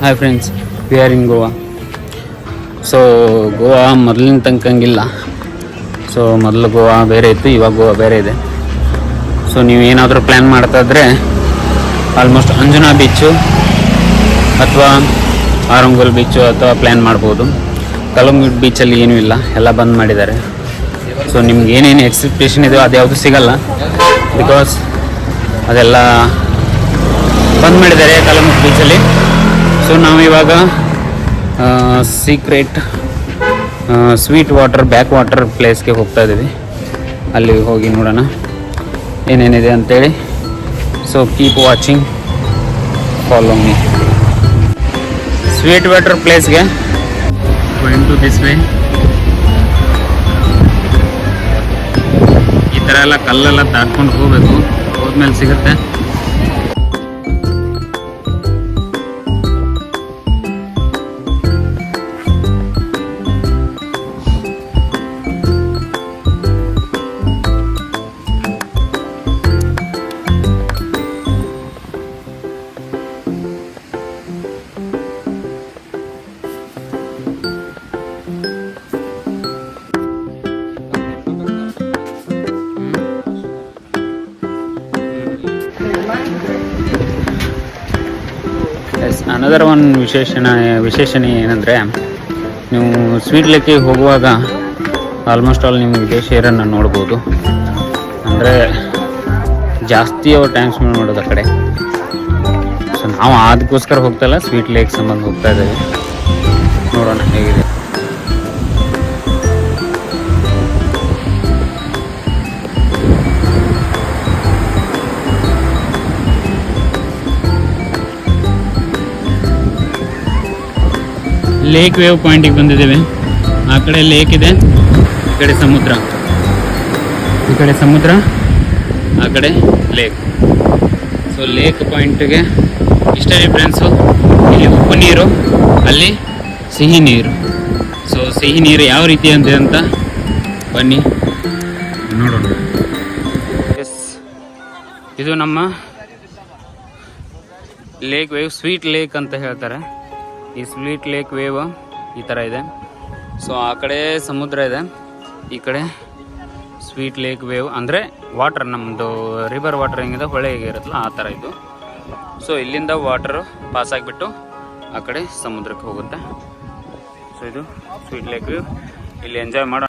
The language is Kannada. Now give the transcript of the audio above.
Hi friends, we are in Goa. So Goa ಮೊದಲಿನ ತನಕಂಗಿಲ್ಲ. ಸೊ ಮೊದಲು ಗೋವಾ ಬೇರೆ ಇತ್ತು, ಇವಾಗ ಗೋವಾ ಬೇರೆ ಇದೆ. ಸೊ ನೀವು ಏನಾದರೂ ಪ್ಲ್ಯಾನ್ ಮಾಡ್ತಾ ಇದ್ದರೆ ಆಲ್ಮೋಸ್ಟ್ ಅಂಜುನಾ ಬೀಚು ಅಥವಾ ಆರಂಗೋಲ್ ಬೀಚು ಅಥವಾ ಪ್ಲ್ಯಾನ್ ಮಾಡ್ಬೋದು. ಕಲಂಗುಡ್ ಬೀಚಲ್ಲಿ ಏನೂ ಇಲ್ಲ, ಎಲ್ಲ ಬಂದ್ ಮಾಡಿದ್ದಾರೆ. ಸೊ ನಿಮ್ಗೆ ಏನೇನು ಎಕ್ಸ್ಪೆಕ್ಟೇಷನ್ ಇದೆಯೋ ಅದ್ಯಾವುದು ಸಿಗಲ್ಲ, ಬಿಕಾಸ್ ಅದೆಲ್ಲ ಬಂದ್ ಮಾಡಿದ್ದಾರೆ ಕಲಂಗುಡ್ ಬೀಚಲ್ಲಿ. ಸೊ ನಾವಿವಾಗ secret sweet water back water ಪ್ಲೇಸ್ಗೆ ಹೋಗ್ತಾ ಇದ್ದೀವಿ. ಅಲ್ಲಿ ಹೋಗಿ ನೋಡೋಣ ಏನೇನಿದೆ ಅಂತೇಳಿ. So keep watching, follow me. Sweet water ಪ್ಲೇಸ್ಗೆ ಗೋಯಿಂಗ್ ಟು ದಿಸ್ ವೇ. ಈ ಥರ ಎಲ್ಲ ಕಲ್ಲೆಲ್ಲ ದಾಟ್ಕೊಂಡು ಹೋಗಬೇಕು, ಹೋದ್ಮೇಲೆ ಸಿಗುತ್ತೆ. ಅನದರ್ ಒನ್ ವಿಶೇಷಣೆ ಏನಂದರೆ, ನೀವು ಸ್ವೀಟ್ ಲೇಕಿಗೆ ಹೋಗುವಾಗ ಆಲ್ಮೋಸ್ಟ್ ಆಲ್ ನೀವು ವಿದೇಶಿಯರನ್ನು ನೋಡ್ಬೋದು. ಅಂದರೆ ಜಾಸ್ತಿ ಅವ್ರು ಟೈಮ್ ಸ್ಪೆಂಡ್ ಮಾಡೋದು ಆ ಕಡೆ. ಸೊ ನಾವು ಅದಕ್ಕೋಸ್ಕರ ಹೋಗ್ತಾಯಿಲ್ಲ, ಸ್ವೀಟ್ ಲೇಕ್ ಸಂಬಂಧ ಹೋಗ್ತಾ ಇದ್ದೇವೆ. ನೋಡೋಣ ಹೇಗಿದೆ. ಲೇಕ್ ವೇವ್ ಪಾಯಿಂಟಿಗೆ ಬಂದಿದ್ದೇವೆ. ಆ ಕಡೆ ಲೇಕ್ ಇದೆ, ಈ ಕಡೆ ಸಮುದ್ರ, ಈ ಕಡೆ ಸಮುದ್ರ, ಆ ಕಡೆ ಲೇಕ್. ಸೊ ಲೇಕ್ ಪಾಯಿಂಟಿಗೆ ಇಷ್ಟೇ ಡಿಫ್ರೆನ್ಸು. ಇಲ್ಲಿ ಉಪ್ಪು ನೀರು, ಅಲ್ಲಿ ಸಿಹಿ ನೀರು. ಸೊ ಸಿಹಿ ನೀರು ಯಾವ ರೀತಿ ಅಂತೆ ಅಂತ ಬನ್ನಿ ನೋಡೋಣ. ಎಸ್, ಇದು ನಮ್ಮ ಲೇಕ್ ವೇವ್, ಸ್ವೀಟ್ ಲೇಕ್ ಅಂತ ಹೇಳ್ತಾರೆ. ಈ ಸ್ವೀಟ್ ಲೇಕ್ ವೇವ್ ಈ ಥರ ಇದೆ. ಸೊ ಆ ಕಡೆ ಸಮುದ್ರ ಇದೆ, ಈ ಕಡೆ ಸ್ವೀಟ್ ಲೇಕ್ ವೇವ್ ಅಂದರೆ ವಾಟರ್, ನಮ್ಮದು ರಿವರ್ ವಾಟರ್ ಹೆಂಗಿದೆ, ಹೊಳೆ ಹೇಗೆ ಇರುತ್ತಲ್ಲ ಆ ಥರ ಇದು. ಸೊ ಇಲ್ಲಿಂದ ವಾಟರು ಪಾಸ್ ಆಗಿಬಿಟ್ಟು ಆ ಕಡೆ ಸಮುದ್ರಕ್ಕೆ ಹೋಗುತ್ತೆ. ಸೊ ಇದು ಸ್ವೀಟ್ ಲೇಕ್ ವೇವ್. ಇಲ್ಲಿ ಎಂಜಾಯ್ ಮಾಡೋ